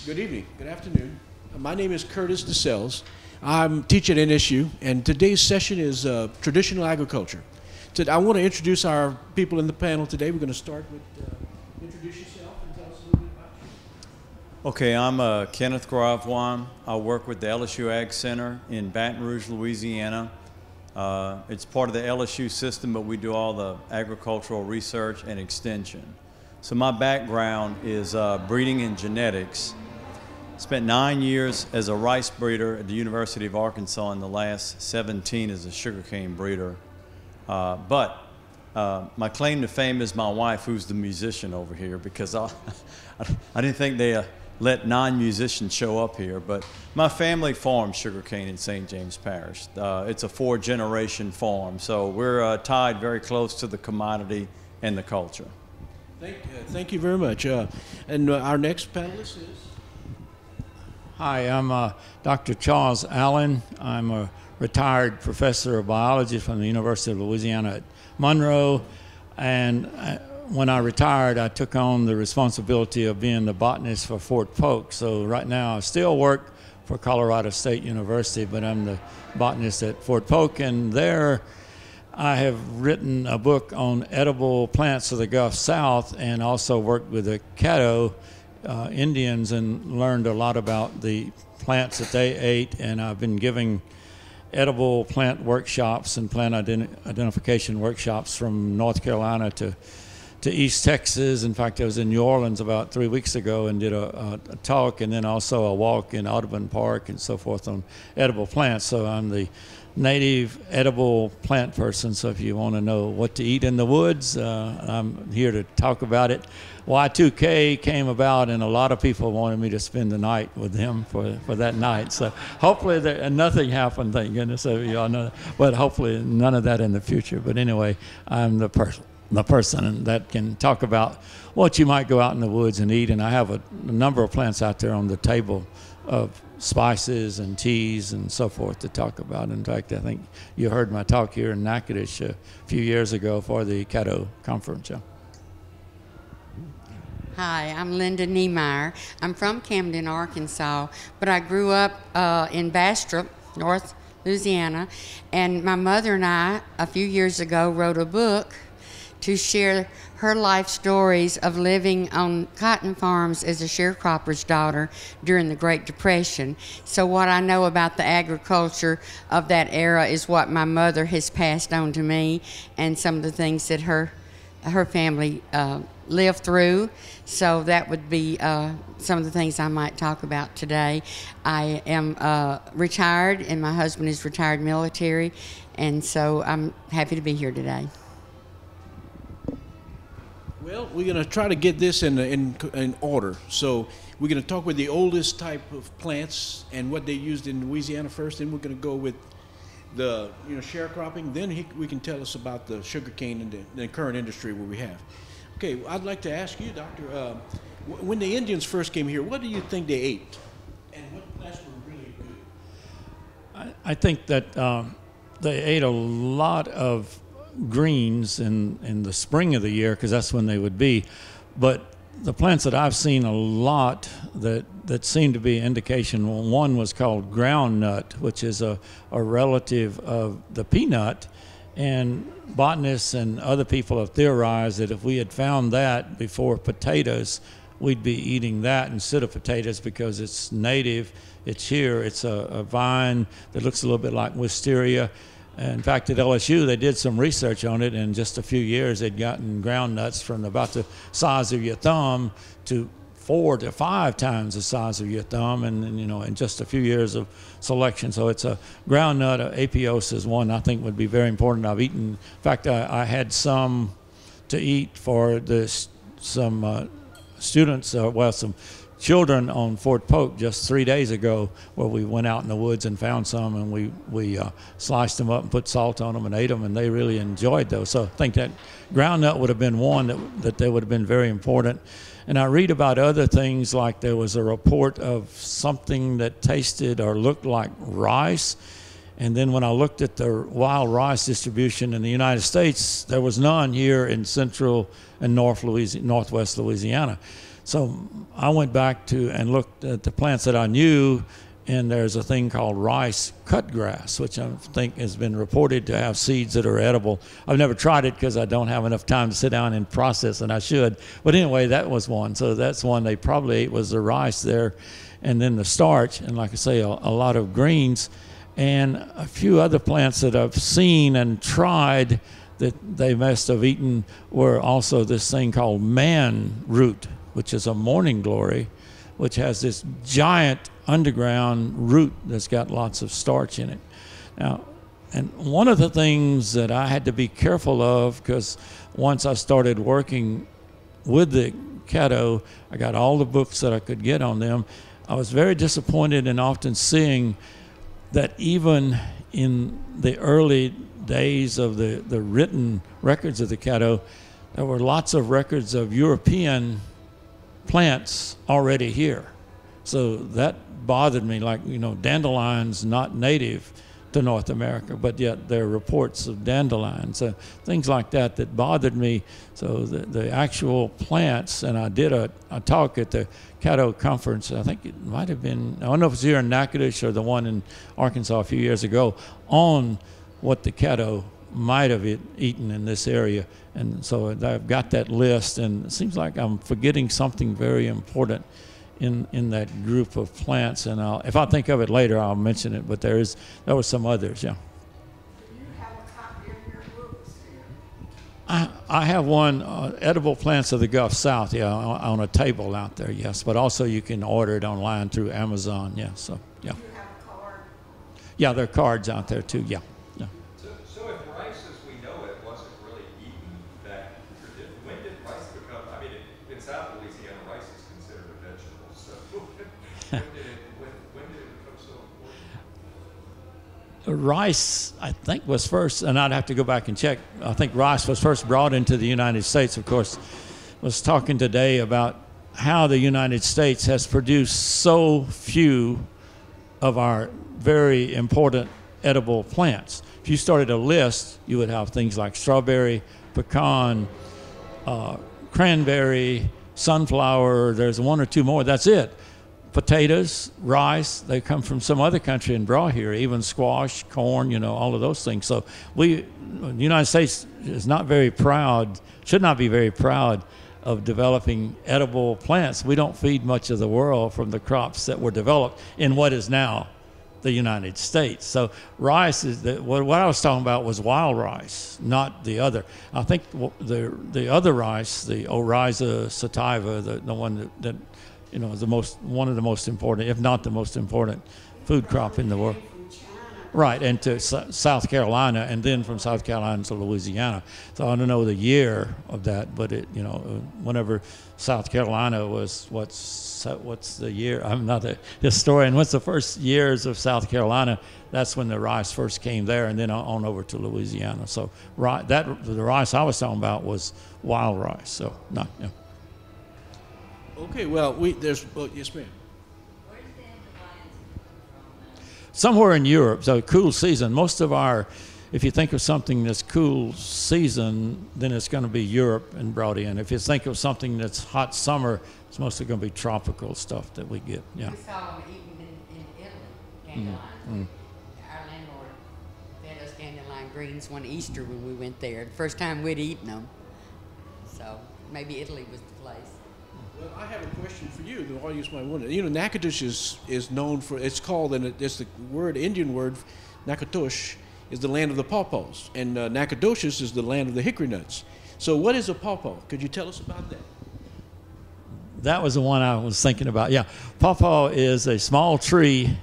Good evening, good afternoon. My name is Curtis DeSells. I'm teaching at NSU, and today's session is traditional agriculture. I want to introduce our people in the panel today. We're going to start with introduce yourself and tell us a little bit about you. Okay, I'm Kenneth Gravois. I work with the LSU Ag Center in Baton Rouge, Louisiana. It's part of the LSU system, but we do all the agricultural research and extension. So my background is breeding and genetics. Spent 9 years as a rice breeder at the University of Arkansas, and the last 17 as a sugarcane breeder. But my claim to fame is my wife, who's the musician over here, because I didn't think they let non-musicians show up here. But my family farms sugarcane in St. James Parish. It's a 4-generation farm, so we're tied very close to the commodity and the culture. Thank you very much. And our next panelist is? Hi, I'm Dr. Charles Allen. I'm a retired professor of biology from the University of Louisiana at Monroe. And when I retired, I took on the responsibility of being the botanist for Fort Polk. So right now I still work for Colorado State University, but I'm the botanist at Fort Polk. And there I have written a book on edible plants of the Gulf South, and also worked with the Caddo Indians and learned a lot about the plants that they ate. And I've been giving edible plant workshops and plant identification workshops from North Carolina to East Texas. In fact, I was in New Orleans about 3 weeks ago and did a talk, and then also a walk in Audubon Park and so forth on edible plants. So I'm the native edible plant person, so if you want to know what to eat in the woods, I'm here to talk about it. Y2K came about, and a lot of people wanted me to spend the night with them for that night. So hopefully nothing happened, thank goodness, so you all know that. But hopefully none of that in the future. But anyway, I'm the person that can talk about what you might go out in the woods and eat. And I have a number of plants out there on the table of spices and teas and so forth to talk about. In fact, I think you heard my talk here in Natchitoches a few years ago for the Caddo conference. Yeah. Hi, I'm Linda Niemeyer. I'm from Camden, Arkansas, but I grew up in Bastrop, North Louisiana, and my mother and I, a few years ago, wrote a book to share her life stories of living on cotton farms as a sharecropper's daughter during the Great Depression. So what I know about the agriculture of that era is what my mother has passed on to me, and some of the things that her family lived through. So that would be some of the things I might talk about today. I am retired, and my husband is retired military, and so I'm happy to be here today. Well, we're going to try to get this in order. So we're going to talk with the oldest type of plants and what they used in Louisiana first. Then we're going to go with the sharecropping. Then we can tell us about the sugarcane and the current industry where we have. Okay, I'd like to ask you, Doctor, when the Indians first came here, what do you think they ate, and what plants were really good? I think that they ate a lot of greens in the spring of the year, because that's when they would be. But the plants that I've seen a lot that seem to be indication, one was called groundnut, which is a relative of the peanut. And botanists and other people have theorized that if we had found that before potatoes, we'd be eating that instead of potatoes, because it's native, it's here, it's a vine that looks a little bit like wisteria. In fact, at LSU, they did some research on it. In just a few years, they'd gotten groundnuts from about the size of your thumb to 4 to 5 times the size of your thumb, and in just a few years of selection. So it's a groundnut. Apios is one I think would be very important. I've eaten. In fact, I had some to eat for some students, some children on Fort Polk just 3 days ago, where we went out in the woods and found some, and we sliced them up and put salt on them and ate them, and they really enjoyed those. So I think that groundnut would have been one that they would have been very important. And I read about other things, like there was a report of something that tasted or looked like rice. And then when I looked at the wild rice distribution in the United States, there was none here in central and northwest Louisiana. So I went back to and looked at the plants that I knew, and there's a thing called rice cutgrass, which I think has been reported to have seeds that are edible. I've never tried it because I don't have enough time to sit down and process, and I should. But anyway, that was one. So that's one they probably ate, was the rice there, and then the starch, and like I say, a lot of greens, and a few other plants that I've seen and tried that they must have eaten were also this thing called man root, which is a morning glory, which has this giant underground root that's got lots of starch in it. Now, and one of the things that I had to be careful of, because once I started working with the Caddo, I got all the books that I could get on them. I was very disappointed in often seeing that even in the early days of the written records of the Caddo, there were lots of records of European plants already here. So that bothered me, like, you know, dandelions not native to North America, but yet there are reports of dandelions, things like that that bothered me. So the actual plants, and I did a talk at the Caddo conference, I think it might have been, I don't know if it's here in Natchitoches or the one in Arkansas a few years ago, on what the Caddo might have eaten in this area. And so I've got that list, and it seems like I'm forgetting something very important in that group of plants, and if I think of it later, I'll mention it. But there were some others, yeah. Do you have a copy of your books here? I have one, Edible Plants of the Gulf South, yeah, on a table out there, yes. But also you can order it online through Amazon, yeah. So yeah. Do you have a card? Yeah, there are cards out there too, yeah. So if rice as we know it wasn't really eaten back, when did rice become, I mean, in South Louisiana, rice is considered a vegetable, so when did it become so important? Rice, I think, was first, and I'd have to go back and check. I think rice was first brought into the United States, of course. Was talking today about how the United States has produced so few of our very important edible plants. If you started a list, you would have things like strawberry, pecan, cranberry, sunflower, there's one or two more, that's it. Potatoes, rice, they come from some other country and brought here, even squash, corn, you know, all of those things. So the United States is not very proud, should not be very proud of developing edible plants. We don't feed much of the world from the crops that were developed in what is now the United States. So rice is what I was talking about was wild rice, not the other. I think the other rice, the Oryza sativa, the one that you know is one of the most important, if not the most important, food crop in the world. Right, and to South Carolina, and then from South Carolina to Louisiana. So I don't know the year of that, but it, you know, whenever South Carolina was, what's the year? I'm not a historian. What's the first years of South Carolina? That's when the rice first came there, and then on over to Louisiana. So the rice I was talking about was wild rice. So no, yeah. Okay, well, yes, ma'am. Somewhere in Europe, so cool season. Most of our, if you think of something that's cool season, then it's going to be Europe and brought in. If you think of something that's hot summer, it's mostly going to be tropical stuff that we get. Yeah. We saw them eating in Italy, dandelions. Our landlord fed us dandelion greens one Easter when we went there. The first time we'd eaten them. So maybe Italy was the place. Well, I have a question for you. The audience might wonder. You know, Natchitoches is known for, it's called, and it's the word, Indian word, Natchitoches, is the land of the pawpaws. And Natchitoches is the land of the hickory nuts. So what is a pawpaw? Could you tell us about that? That was the one I was thinking about. Yeah, pawpaw is a small tree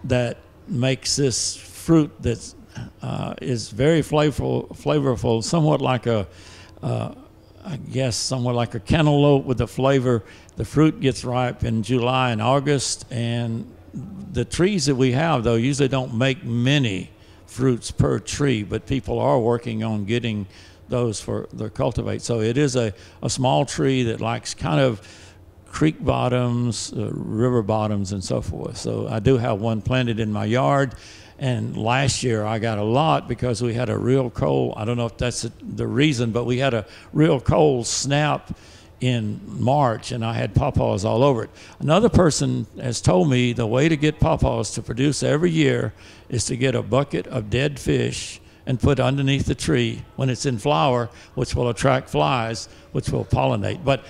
that makes this fruit that is very flavorful, somewhat like I guess somewhat like a cantaloupe with the flavor. The fruit gets ripe in July and August, and the trees that we have, though, usually don't make many fruits per tree, but people are working on getting those for the cultivate. So it is a small tree that likes kind of creek bottoms, river bottoms, and so forth. So I do have one planted in my yard. And last year I got a lot because we had a real cold, I don't know if that's the reason, but we had a real cold snap in March, and I had pawpaws all over it. Another person has told me the way to get pawpaws to produce every year is to get a bucket of dead fish and put underneath the tree when it's in flower, which will attract flies, which will pollinate. But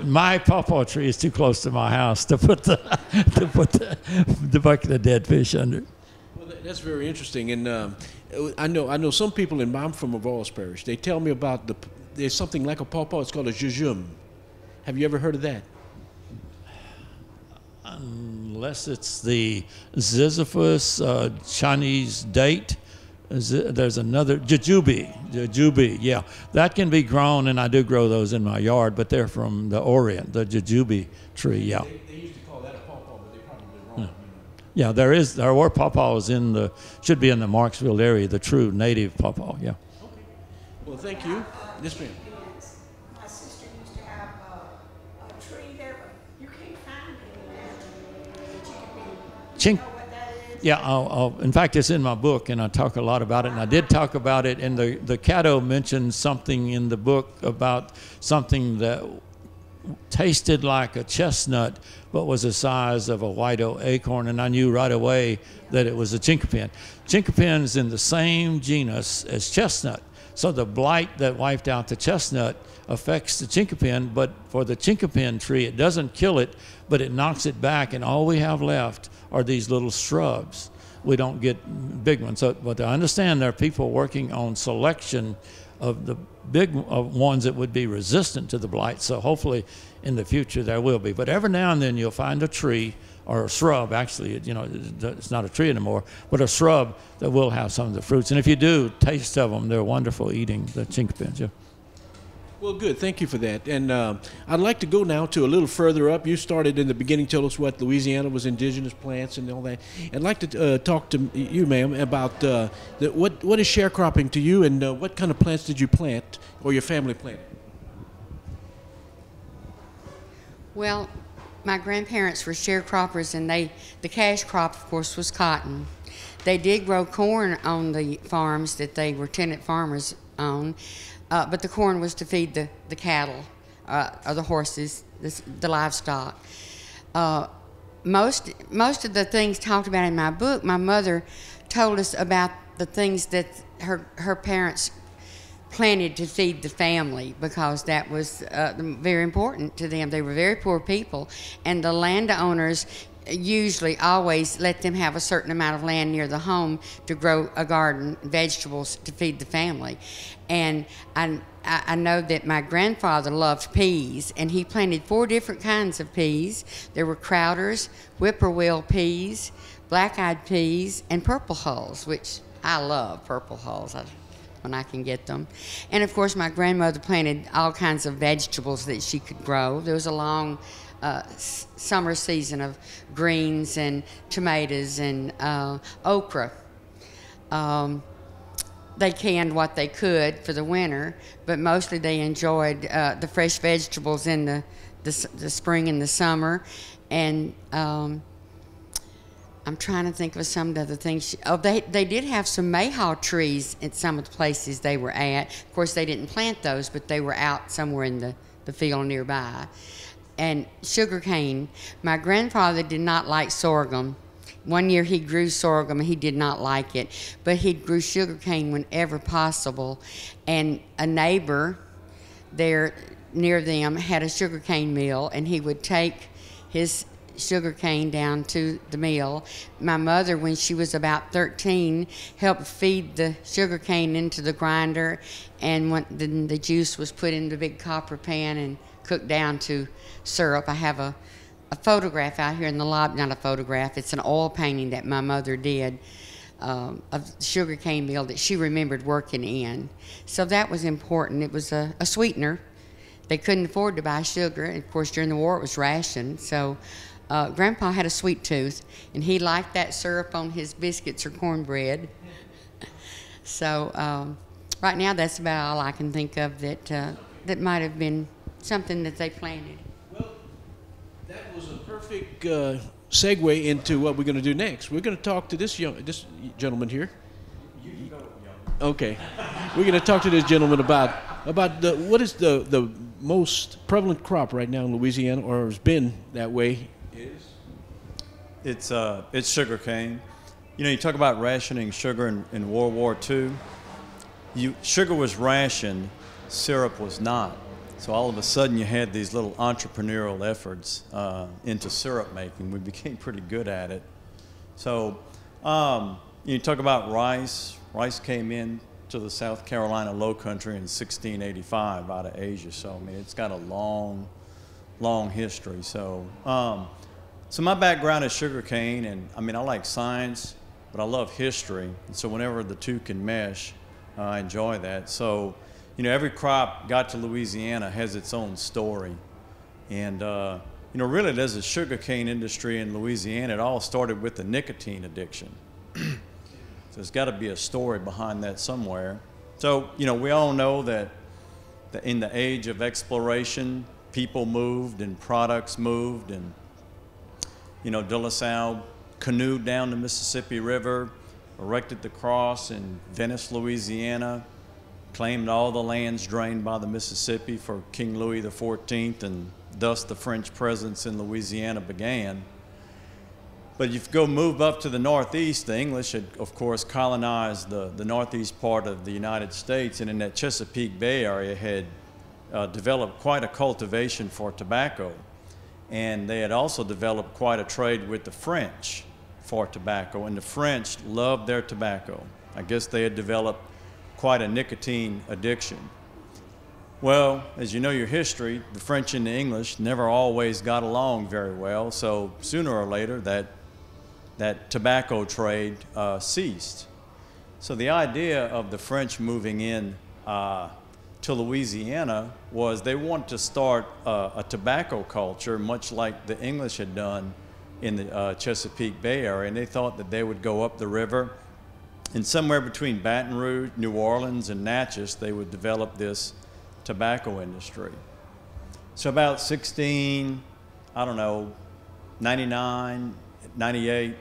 my pawpaw tree is too close to my house to put the bucket of dead fish under. Well, that's very interesting, and I know some people I'm from Avoyelles Parish. They tell me about there's something like a pawpaw. It's called a jejum. Have you ever heard of that? Unless it's the Ziziphus Chinese date. There's another, jujube, yeah. That can be grown, and I do grow those in my yard, but they're from the Orient, the jujube tree, yeah. They used to call that a pawpaw, but they probably wrong. Yeah, there were pawpaws should be in the Marksville area, the true native pawpaw, yeah. Okay. Well, thank you. Yes, ma'am. My sister used to have a tree there, but you can't find it anymore. Chink. Yeah, in fact, it's in my book, and I talk a lot about it. And I did talk about it, and the Caddo mentioned something in the book about something that tasted like a chestnut, but was the size of a white oak acorn, and I knew right away that it was a chinkapin. Chinkapin's in the same genus as chestnut, so the blight that wiped out the chestnut affects the chinkapin, but for the chinkapin tree, it doesn't kill it, but it knocks it back, and all we have left are these little shrubs. We don't get big ones. So, but I understand there are people working on selection of the big ones that would be resistant to the blight. So hopefully in the future there will be. But every now and then you'll find a tree or a shrub, actually, it's not a tree anymore, but a shrub that will have some of the fruits. And if you do taste of them, they're wonderful eating, the chinkapins. Yeah. Well, good. Thank you for that. And I'd like to go now to a little further up. You started in the beginning, tell us what Louisiana was indigenous plants and all that. I'd like to talk to you, ma'am, about what is sharecropping to you, and what kind of plants did you plant or your family planted? Well, my grandparents were sharecroppers, and the cash crop, of course, was cotton. They did grow corn on the farms that they were tenant farmers on. But the corn was to feed the cattle, or the horses, the livestock. Most of the things talked about in my book, my mother told us about the things that her parents planted to feed the family, because that was very important to them. They were very poor people, and the landowners usually always let them have a certain amount of land near the home to grow a garden, vegetables to feed the family. And I know that my grandfather loved peas, and he planted 4 different kinds of peas. There were Crowders, whippoorwill peas, black-eyed peas, and purple hulls, which I love purple hulls when I can get them. And of course, my grandmother planted all kinds of vegetables that she could grow. There was a long summer season of greens and tomatoes and okra. They canned what they could for the winter, but mostly they enjoyed the fresh vegetables in the spring and the summer. And I'm trying to think of some of the other things. They did have some mayhaw trees at some of the places they were at. Of course, they didn't plant those, but they were out somewhere in the field nearby. And sugar cane. My grandfather did not like sorghum. One year he grew sorghum and he did not like it, but he grew sugar cane whenever possible. And a neighbor there near them had a sugar cane mill, and he would take his sugar cane down to the mill. My mother, when she was about 13, helped feed the sugar cane into the grinder, and when the juice was put in the big copper pan and cooked down to syrup. I have a photograph out here in the lobby, not a photograph, it's an oil painting that my mother did of the sugar cane mill that she remembered working in. So that was important. It was a sweetener. They couldn't afford to buy sugar. Of course, during the war it was rationed. So Grandpa had a sweet tooth, and he liked that syrup on his biscuits or cornbread. So right now that's about all I can think of that might have been something that they planted. Well, that was a perfect segue into what we're going to do next. We're going to talk to this gentleman here. Okay, we're going to talk to this gentleman about what is the most prevalent crop right now in Louisiana, or has been that way, is? It's sugar cane. You know, you talk about rationing sugar in World War II. Sugar was rationed, syrup was not. So all of a sudden you had these little entrepreneurial efforts into syrup making. We became pretty good at it. So you talk about rice. Rice came in to the South Carolina Low Country in 1685 out of Asia. So I mean, it's got a long, long history. So so my background is sugarcane, and I mean, I like science, but I love history. And so whenever the two can mesh, I enjoy that. So, you know, every crop got to Louisiana has its own story. And, you know, really there's a sugarcane industry in Louisiana. It all started with the nicotine addiction. So there's got to be a story behind that somewhere. So, you know, we all know that in the age of exploration, people moved and products moved, and, you know, De La Salle canoed down the Mississippi River, erected the cross in Venice, Louisiana, claimed all the lands drained by the Mississippi for King Louis XIV, and thus the French presence in Louisiana began. But if you go move up to the Northeast, the English had, of course, colonized the Northeast part of the United States, and in that Chesapeake Bay area had developed quite a cultivation for tobacco. And they had also developed quite a trade with the French for tobacco, and the French loved their tobacco. I guess they had developed quite a nicotine addiction. Well, as you know your history, the French and the English never always got along very well, so sooner or later that tobacco trade ceased. So the idea of the French moving in to Louisiana was they wanted to start a tobacco culture, much like the English had done in the Chesapeake Bay area, and they thought that they would go up the river, and somewhere between Baton Rouge, New Orleans, and Natchez, they would develop this tobacco industry. So about 99, 98,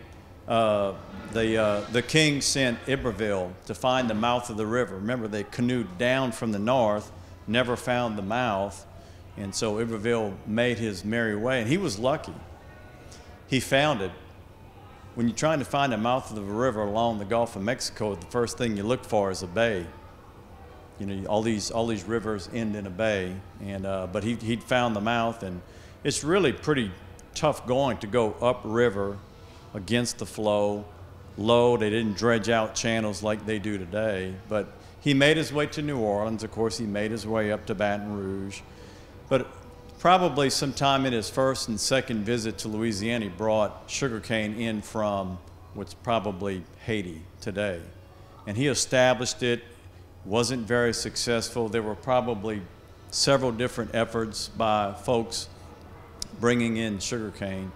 the king sent Iberville to find the mouth of the river. Remember, they canoed down from the north, never found the mouth, and so Iberville made his merry way, and he was lucky. He found it. When you're trying to find the mouth of the river along the Gulf of Mexico, the first thing you look for is a bay. You know, all these rivers end in a bay, and but he'd found the mouth, and it's really pretty tough going to go upriver against the flow, low. They didn't dredge out channels like they do today, but he made his way to New Orleans. Of course, he made his way up to Baton Rouge, but probably sometime in his first and second visit to Louisiana, he brought sugarcane in from what's probably Haiti today. And he established it, wasn't very successful. There were probably several different efforts by folks bringing in sugarcane.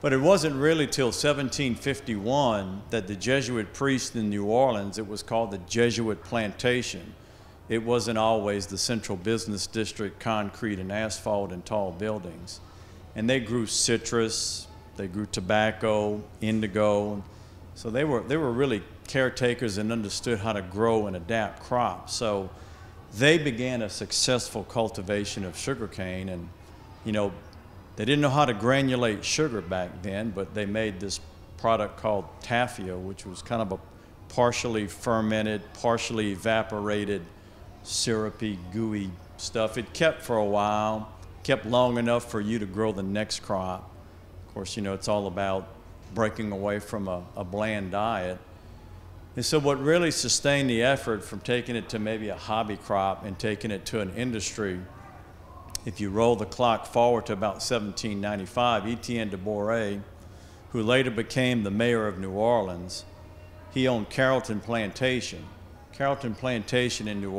But it wasn't really till 1751 that the Jesuit priest in New Orleans, it was called the Jesuit plantation. It wasn't always the central business district, concrete and asphalt and tall buildings. And they grew citrus, they grew tobacco, indigo. So they were really caretakers and understood how to grow and adapt crops. So they began a successful cultivation of sugarcane, and you know, they didn't know how to granulate sugar back then, but they made this product called tafia, which was kind of a partially fermented, partially evaporated, syrupy, gooey stuff. It kept for a while, kept long enough for you to grow the next crop. Of course, you know, it's all about breaking away from a bland diet. And so what really sustained the effort from taking it to maybe a hobby crop and taking it to an industry, if you roll the clock forward to about 1795, Etienne de Boré, who later became the mayor of New Orleans, he owned Carrollton Plantation. Carrollton Plantation in New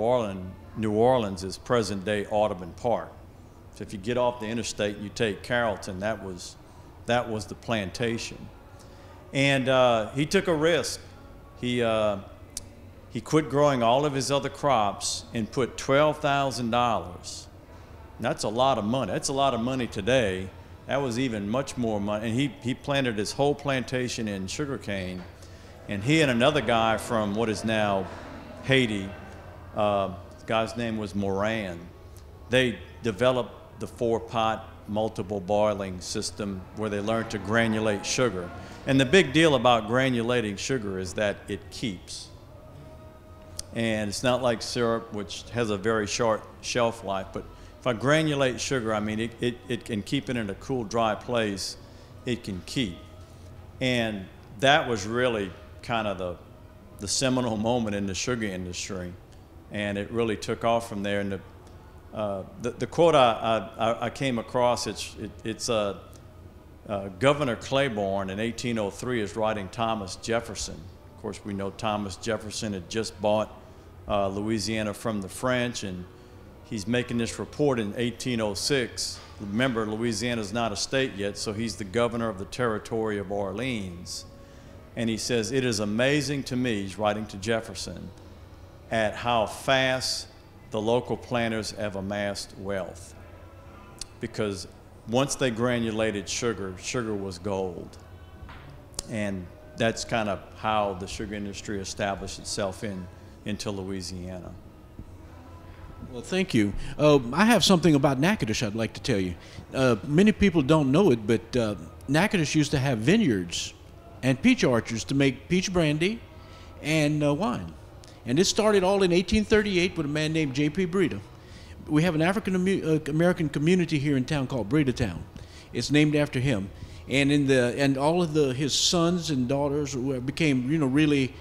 Orleans is present-day Audubon Park. So if you get off the interstate and you take Carrollton, that was the plantation. And he took a risk. He quit growing all of his other crops and put $12,000. That's a lot of money. That's a lot of money today. That was even much more money. And he planted his whole plantation in sugarcane. And he and another guy from what is now Haiti, the guy's name was Moran, they developed the 4-pot multiple boiling system where they learned to granulate sugar. And the big deal about granulating sugar is that it keeps. And it's not like syrup, which has a very short shelf life, but if I granulate sugar, I mean, it can keep it in a cool, dry place. It can keep. And that was really kind of the seminal moment in the sugar industry. And it really took off from there. And the quote I came across, it's Governor Claiborne in 1803 is writing Thomas Jefferson. Of course, we know Thomas Jefferson had just bought Louisiana from the French, and he's making this report in 1806. Remember, Louisiana's not a state yet, so he's the governor of the territory of Orleans. And he says, "It is amazing to me," he's writing to Jefferson, "at how fast the local planters have amassed wealth." Because once they granulated sugar, sugar was gold. And that's kind of how the sugar industry established itself into Louisiana. Well, thank you. I have something about Natchitoches I'd like to tell you. Many people don't know it, but Natchitoches used to have vineyards and peach orchards to make peach brandy and wine. And this started all in 1838 with a man named J.P. Breida. We have an African American community here in town called Breida Town. It's named after him. And all of his sons and daughters became, really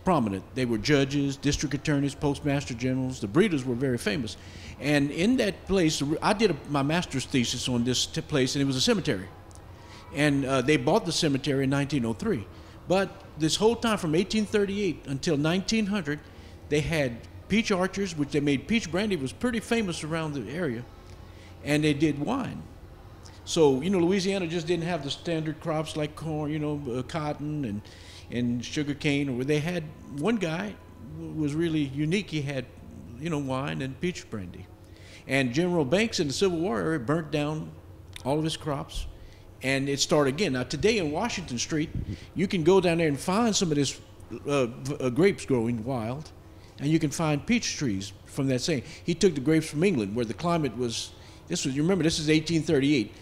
prominent. They were judges, district attorneys, postmaster generals. The Breidas were very famous. And in that place, I did my master's thesis on this place, and it was a cemetery. And they bought the cemetery in 1903. But this whole time, from 1838 until 1900, they had peach orchards, which they made peach brandy. It was pretty famous around the area. And they did wine. So, Louisiana just didn't have the standard crops like corn, cotton and sugar cane. They had one guy was really unique. He had, wine and peach brandy. And General Banks in the Civil War area burnt down all of his crops, and it started again. Now, today in Washington Street, you can go down there and find some of this grapes growing wild, and you can find peach trees from that same. He took the grapes from England, where the climate was. You remember, this is 1838.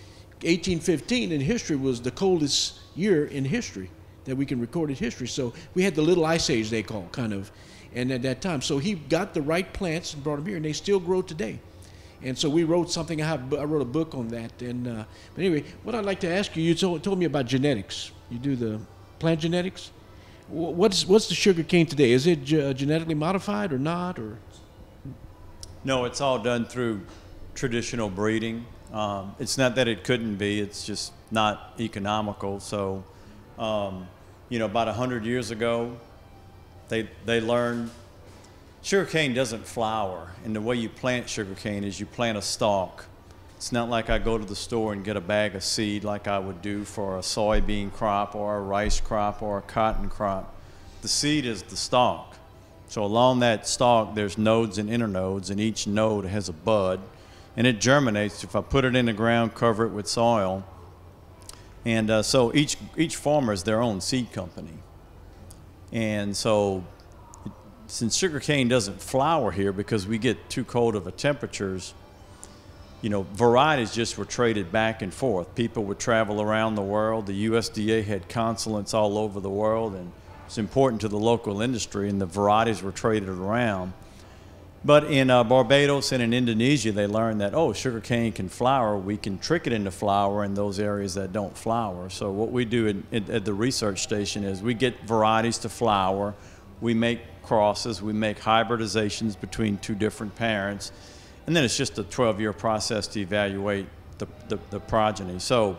1815 in history was the coldest year in history that we can record in history. So we had the little ice age, they call, kind of, and at that time. So he got the right plants and brought them here, and they still grow today. And so we wrote something. I wrote a book on that. And but anyway, what I'd like to ask you, you told me about genetics. You do the plant genetics. What's the sugar cane today? Is it genetically modified or not? Or no, it's all done through traditional breeding. It's not that it couldn't be. It's just not economical. So, about 100 years ago, they learned sugarcane doesn't flower, and the way you plant sugarcane is you plant a stalk. It's not like I go to the store and get a bag of seed like I would do for a soybean crop or a rice crop or a cotton crop. The seed is the stalk. So along that stalk, there's nodes and internodes, and each node has a bud, and it germinates. If I put it in the ground, cover it with soil, and so each farmer is their own seed company. And so since sugarcane doesn't flower here because we get too cold of a temperatures, varieties just were traded back and forth. People would travel around the world. The USDA had consulates all over the world, and it's important to the local industry, and the varieties were traded around. But in Barbados and in Indonesia, they learned that, sugarcane can flower. We can trick it into flower in those areas that don't flower. So what we do at the research station is we get varieties to flower. We make crosses. We make hybridizations between two different parents. And then it's just a 12-year process to evaluate the progeny. So,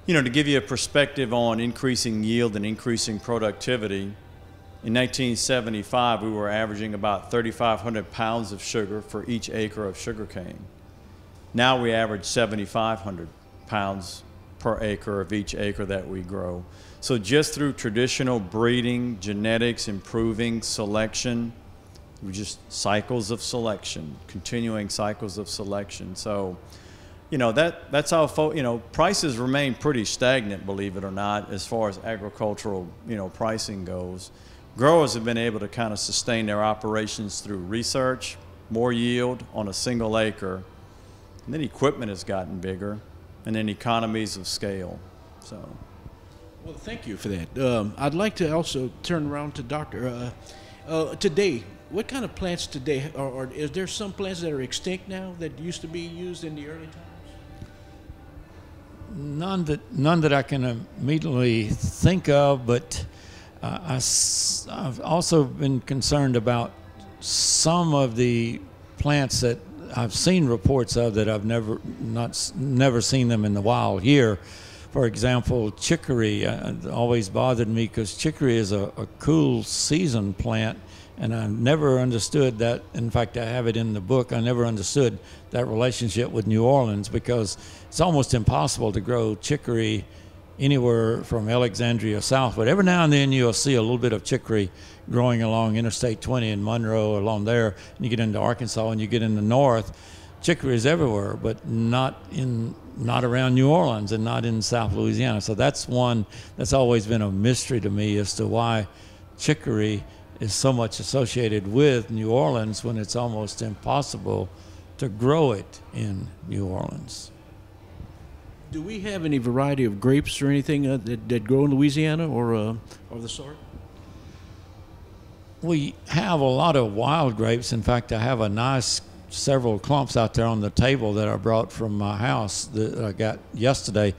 to give you a perspective on increasing yield and increasing productivity, in 1975, we were averaging about 3,500 pounds of sugar for each acre of sugarcane. Now we average 7,500 pounds per acre of each acre that we grow. So just through traditional breeding, genetics, improving, selection, just cycles of selection, continuing cycles of selection. So, that's how, prices remain pretty stagnant, believe it or not, as far as agricultural, pricing goes. Growers have been able to kind of sustain their operations through research, more yield on a single acre. And then equipment has gotten bigger, and then economies of scale. So, well, thank you for that. I'd like to also turn around to Doctor. Today, what kind of plants today, or is there some plants that are extinct now that used to be used in the early times? None that I can immediately think of, but I've also been concerned about some of the plants that I've seen reports of that I've never seen them in the wild here. For example, chicory always bothered me because chicory is a cool season plant, and I never understood that. In fact, I have it in the book. I never understood that relationship with New Orleans because it's almost impossible to grow chicory anywhere from Alexandria south. But every now and then you'll see a little bit of chicory growing along Interstate 20 in Monroe, along there. And you get into Arkansas and you get in the north. Chicory is everywhere, but not around New Orleans and not in South Louisiana. So that's one that's always been a mystery to me as to why chicory is so much associated with New Orleans when it's almost impossible to grow it in New Orleans. Do we have any variety of grapes or anything that grow in Louisiana or the sort? We have a lot of wild grapes. In fact, I have a nice several clumps out there on the table that I brought from my house that I got yesterday.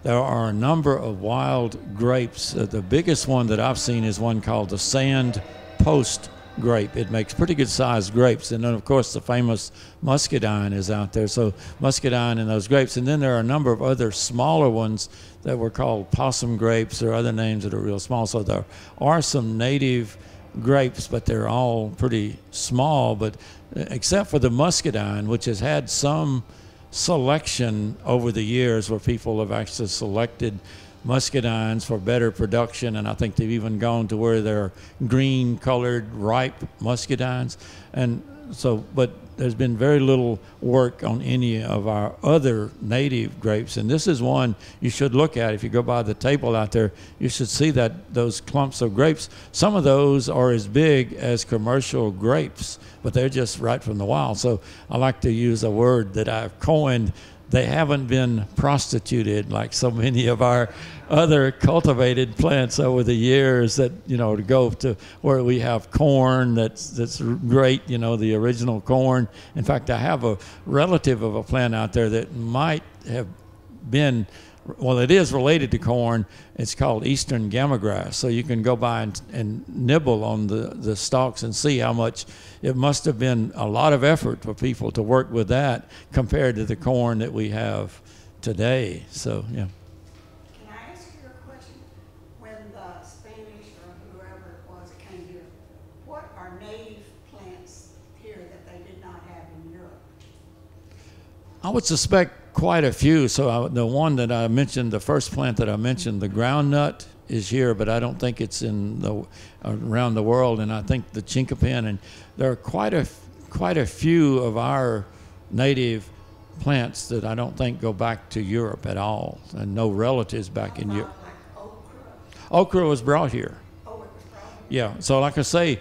There are a number of wild grapes. The biggest one that I've seen is one called the Sand Post grape. It makes pretty good sized grapes. And then, of course, the famous muscadine is out there. So muscadine and those grapes. And then there are a number of other smaller ones that were called possum grapes or other names that are real small. So there are some native grapes, but they're all pretty small. But except for the muscadine, which has had some selection over the years where people have actually selected muscadines for better production, and I think they've even gone to where they're green colored ripe muscadines. And so, but there's been very little work on any of our other native grapes, and this is one you should look at. If you go by the table out there, you should see that those clumps of grapes, some of those are as big as commercial grapes, but they're just right from the wild. So I like to use a word that I've coined: they haven't been prostituted like so many of our other cultivated plants over the years that, you know, to go to where we have corn that's great, you know, the original corn. In fact, I have a relative of a plant out there that might have been, well, it is related to corn. It's called Eastern Gamma Grass. So you can go by and nibble on the stalks and see how much it must have been a lot of effort for people to work with that compared to the corn that we have today. So, yeah. Can I ask you a question? When the Spanish or whoever it was that came here, what are native plants here that they did not have in Europe? I would suspect quite a few. So the one that I mentioned, the first plant that I mentioned, the groundnut, is here, but I don't think it's in around the world. And I think the chinkapin, and there are quite a few of our native plants that I don't think go back to Europe at all, and no relatives back in Europe. Like okra? Okra was brought here. Oh, it was brought here. Yeah. So like I say,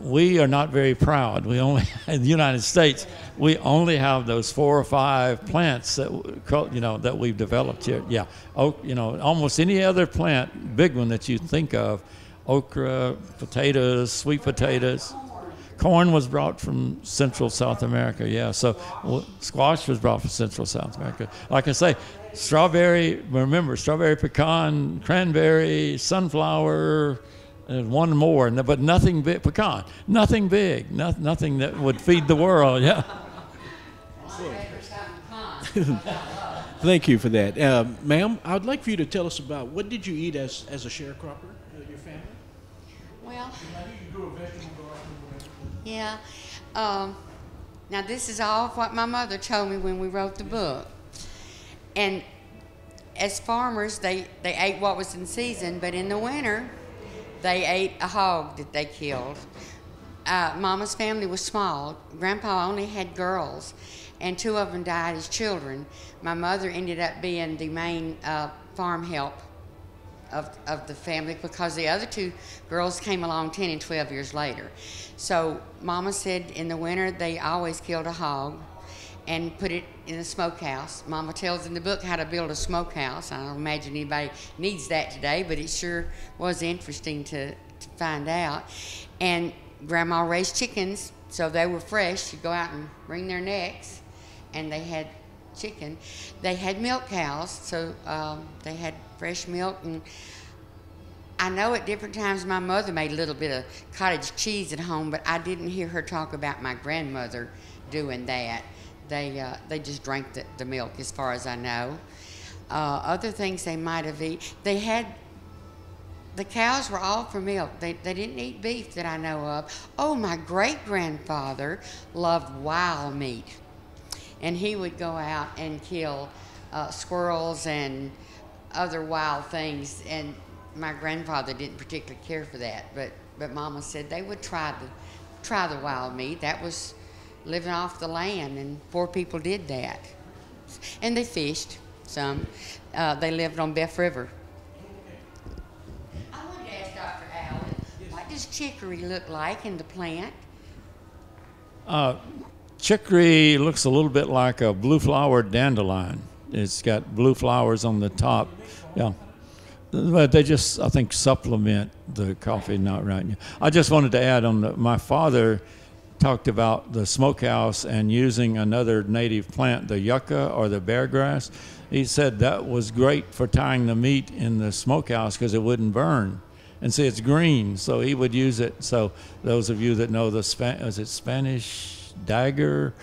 we are not very proud. We only, in the United States, we only have those 4 or 5 plants that, you know, that we've developed here. Yeah, you know, almost any other plant, big one that you think of, okra, potatoes, sweet potatoes. Corn was brought from Central South America, yeah. So squash was brought from Central South America. Like I say, strawberry, remember, strawberry, pecan, cranberry, sunflower, and one more, but nothing big, pecan, nothing big, nothing that would feed the world, yeah. Thank you for that. Ma'am, I would like for you to tell us about what did you eat as a sharecropper, your family? Well, You grew a vegetable garden. yeah. Now this is all what my mother told me when we wrote the book. And as farmers, they ate what was in season, but in the winter, they ate a hog that they killed. Mama's family was small. Grandpa only had girls, and 2 of them died as children. My mother ended up being the main farm help of the family, because the other two girls came along 10 and 12 years later. So Mama said in the winter they always killed a hog and put it in a smokehouse. Mama tells in the book how to build a smokehouse. I don't imagine anybody needs that today, but it sure was interesting to find out. And Grandma raised chickens, so they were fresh. You'd go out and wring their necks, and they had chicken. They had milk cows, so they had fresh milk. And I know at different times my mother made a little bit of cottage cheese at home, but I didn't hear her talk about my grandmother doing that. They just drank the milk, as far as I know. Other things they might have eaten, the cows were all for milk. They didn't eat beef that I know of. Oh, my great-grandfather loved wild meat. And he would go out and kill squirrels and other wild things. And my grandfather didn't particularly care for that. But Mama said they would try the wild meat. That was living off the land, and poor people did that. And they fished some. They lived on Beff River. I wanted to ask Dr. Allen, what does chicory look like in the plant? Chicory looks a little bit like a blue-flowered dandelion. It's got blue flowers on the top. Yeah. But they just, I think, supplement the coffee, not right. I just wanted to add on my father talked about the smokehouse and using another native plant, the yucca or the bear grass. He said that was great for tying the meat in the smokehouse because it wouldn't burn. And see, it's green, so he would use it. So those of you that know the Spanish dagger,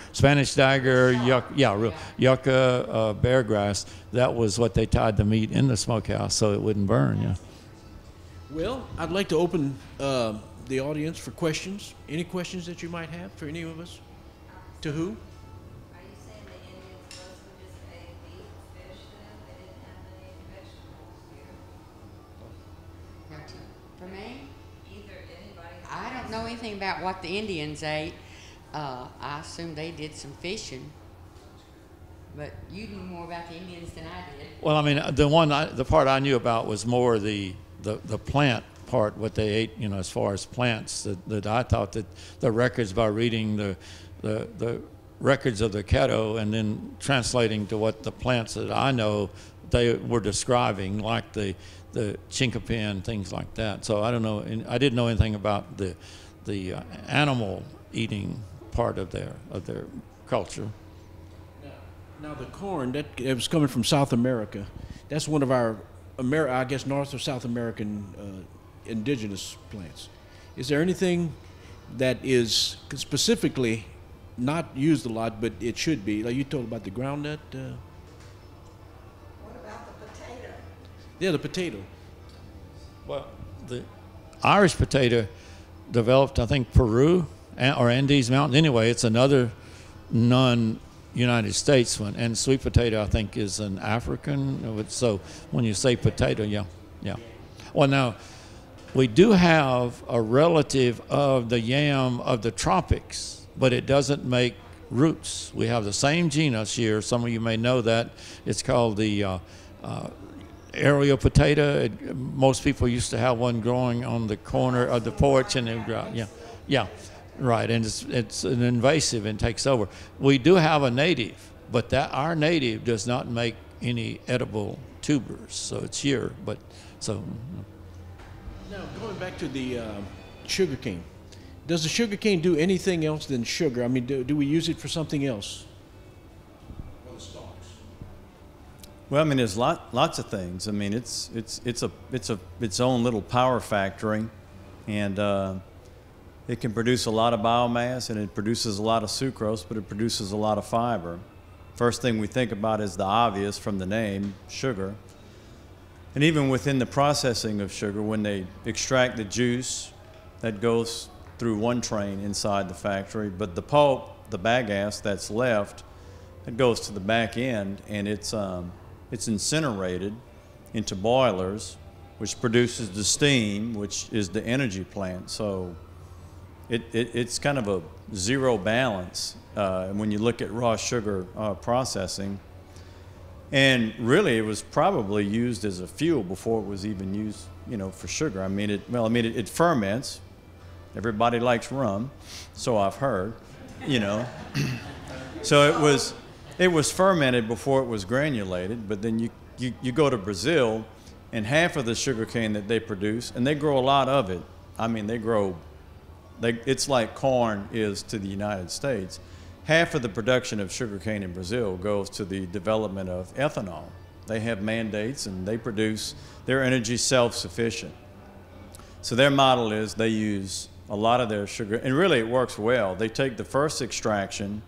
yucca, bear grass, that was what they tied the meat in the smokehouse so it wouldn't burn. Yeah. Well, I'd like to open the audience for questions. Any questions that you might have for any of us? To who? Are you saying the Indians mostly just ate meat and fish then? They didn't have any vegetables here? For me, Either anybody. I don't know anything about what the Indians ate. I assume they did some fishing. But you knew more about the Indians than I did. Well, I mean, the part I knew about was more the plant part, what they ate, as far as plants. That I thought that the records, by reading the records of the Caddo and then translating to what the plants that I know they were describing, like the chinquapin and things like that. So I don't know, I didn't know anything about the animal eating part of their culture. Now the corn that it was coming from South America. That's one of our I guess North or South American indigenous plants. Is there anything that is specifically not used a lot, but it should be? Like you told about the groundnut. What about the potato? Yeah, the potato. Well, the Irish potato developed, I think, Peru or Andes Mountains. Anyway, it's another non-United States one. And sweet potato, I think, is an African. So when you say potato, yeah. Well, now, we do have a relative of the yam of the tropics, but it doesn't make roots. We have the same genus here. Some of you may know that. It's called the aerial potato. Most people used to have one growing on the corner of the porch, and it would grow. Yeah, right. And it's an invasive and takes over. We do have a native, but our native does not make any edible tubers. So it's here, but so. Now, going back to the sugar cane, does the sugar cane do anything else than sugar? I mean, do we use it for something else? Or the stalks? Well, I mean, there's lots of things. I mean, it's its own little power factory, and it can produce a lot of biomass, and it produces a lot of sucrose, but it produces a lot of fiber. First thing we think about is the obvious from the name, sugar. And even within the processing of sugar, when they extract the juice, that goes through one train inside the factory, but the pulp, the bagasse that's left, it goes to the back end, and it's incinerated into boilers, which produces the steam, which is the energy plant. So it's kind of a zero balance when you look at raw sugar processing. And really, it was probably used as a fuel before it was even used, you know, for sugar. I mean, it ferments. Everybody likes rum, so I've heard, you know. So it was fermented before it was granulated. But then you go to Brazil, and half of the sugar cane that they produce, and they grow a lot of it. I mean, it's like corn is to the United States. Half of the production of sugarcane in Brazil goes to the development of ethanol. They have mandates and they're energy self-sufficient. So their model is they use a lot of their sugar, and really it works well. They take the first extraction.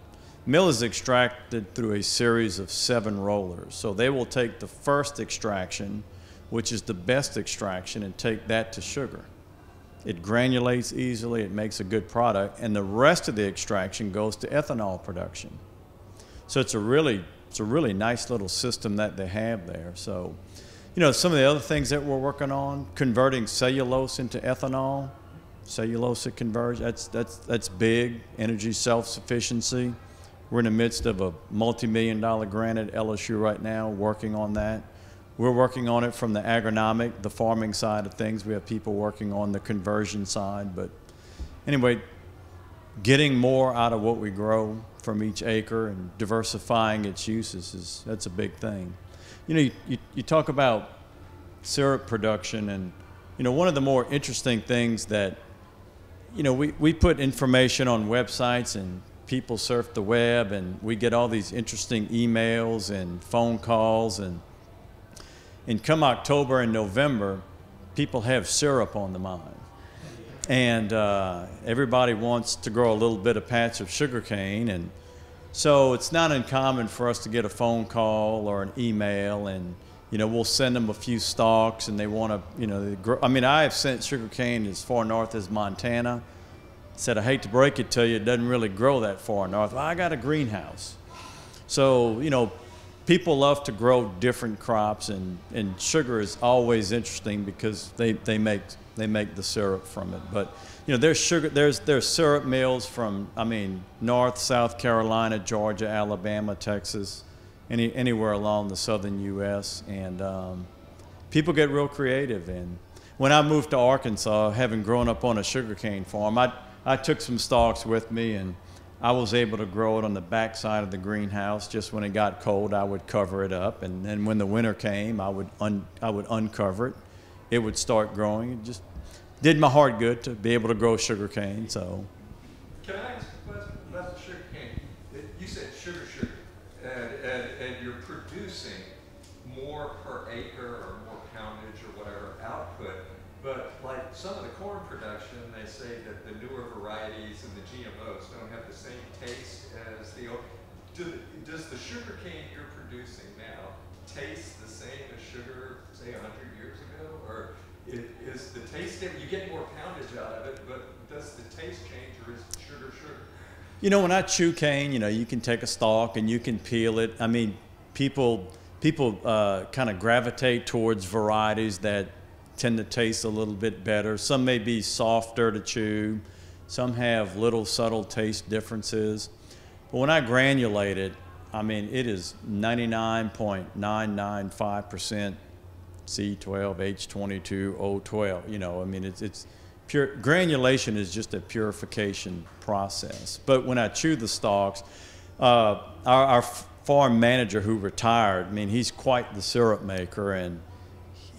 Mill is extracted through a series of 7 rollers. So they will take the first extraction, which is the best extraction, and take that to sugar. It granulates easily, it makes a good product, and the rest of the extraction goes to ethanol production. So it's a really nice little system that they have there. So, you know, some of the other things that we're working on, converting cellulose into ethanol, cellulosic conversion, that's big, energy self-sufficiency. We're in the midst of a multi-million-dollar grant at LSU right now working on that. We're working on it from the agronomic, the farming side of things. We have people working on the conversion side. But anyway, getting more out of what we grow from each acre and diversifying its uses, that's a big thing. You know, you talk about syrup production, and, you know, one of the more interesting things that, you know, we put information on websites and people surf the web, and we get all these interesting emails and phone calls, and come October and November, people have syrup on the mind. And everybody wants to grow a little bit of patch of sugar cane. And so it's not uncommon for us to get a phone call or an email, and, you know, we'll send them a few stalks, and they want to, you know, grow. I mean, I have sent sugar cane as far north as Montana. Said, I hate to break it to you, it doesn't really grow that far north. Well, I got a greenhouse. So, you know, people love to grow different crops, and sugar is always interesting because they make the syrup from it. But, you know, there's syrup mills from, I mean, North, South Carolina, Georgia, Alabama, Texas, anywhere along the southern U.S. And people get real creative. And when I moved to Arkansas, having grown up on a sugarcane farm, I took some stalks with me, and I was able to grow it on the back side of the greenhouse. Just when it got cold, I would cover it up, and then when the winter came, I would uncover it. It would start growing. It just did my heart good to be able to grow sugar cane. So, can I ask a question about the sugar cane? You said sugar, and you're producing more per acre or more poundage or whatever output. But like some of the corn production, they say that the newer varieties and the GMOs don't have the same taste as the old. Does the sugar cane you're producing now taste the same as sugar, say, 100 years ago? Or is the taste, you get more poundage out of it, but does the taste change, or is sugar sugar? You know, when I chew cane, you know, you can take a stalk and you can peel it. I mean, people kind of gravitate towards varieties that tend to taste a little bit better. Some may be softer to chew. Some have little subtle taste differences. But when I granulate it, I mean, it is 99.995% C12, H22, O12. You know, I mean, it's pure. Granulation is just a purification process. But when I chew the stalks, our farm manager who retired, I mean, he's quite the syrup maker, and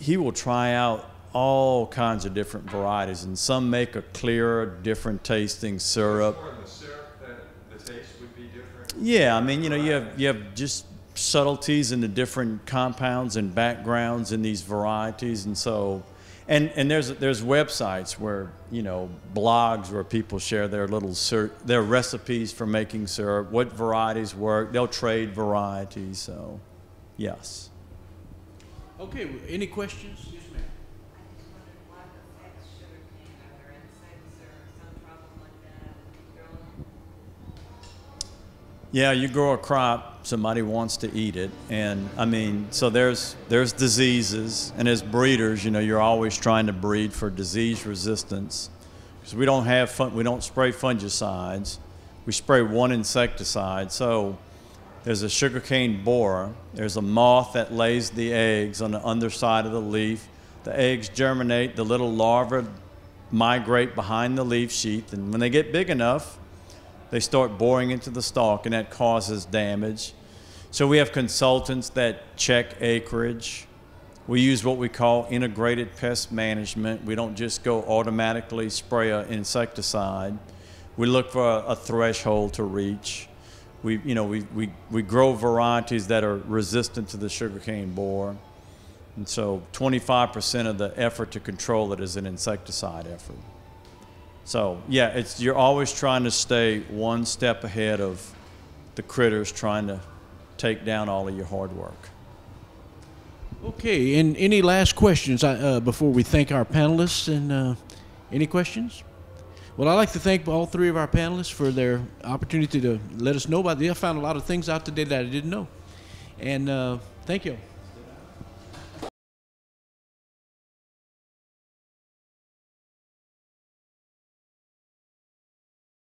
he will try out all kinds of different varieties, and some make a clearer, different tasting syrup. More in the syrup that the taste would be different? Yeah, I mean, you know, you have just subtleties in the different compounds and backgrounds in these varieties, and so, and there's websites where, you know, blogs where people share their their recipes for making syrup, what varieties work. They'll trade varieties. So, yes. Okay, any questions? Yes, ma'am. I just wondered what affects sugarcane. Are there insects or some problem like that in growing? Yeah, you grow a crop, somebody wants to eat it, and I mean, so there's diseases, and as breeders, you know, you're always trying to breed for disease resistance, because we don't spray fungicides, we spray one insecticide. So There's a sugarcane borer. There's a moth that lays the eggs on the underside of the leaf. The eggs germinate. The little larvae migrate behind the leaf sheath. And when they get big enough, they start boring into the stalk, and that causes damage. So we have consultants that check acreage. We use what we call integrated pest management. We don't just go automatically spray an insecticide. We look for a threshold to reach. We grow varieties that are resistant to the sugarcane borer. And so 25% of the effort to control it is an insecticide effort. So yeah, you're always trying to stay one step ahead of the critters trying to take down all of your hard work. Okay, and any last questions before we thank our panelists? And any questions? Well, I'd like to thank all three of our panelists for their opportunity to let us know about it. I found a lot of things out today that I didn't know. And thank you.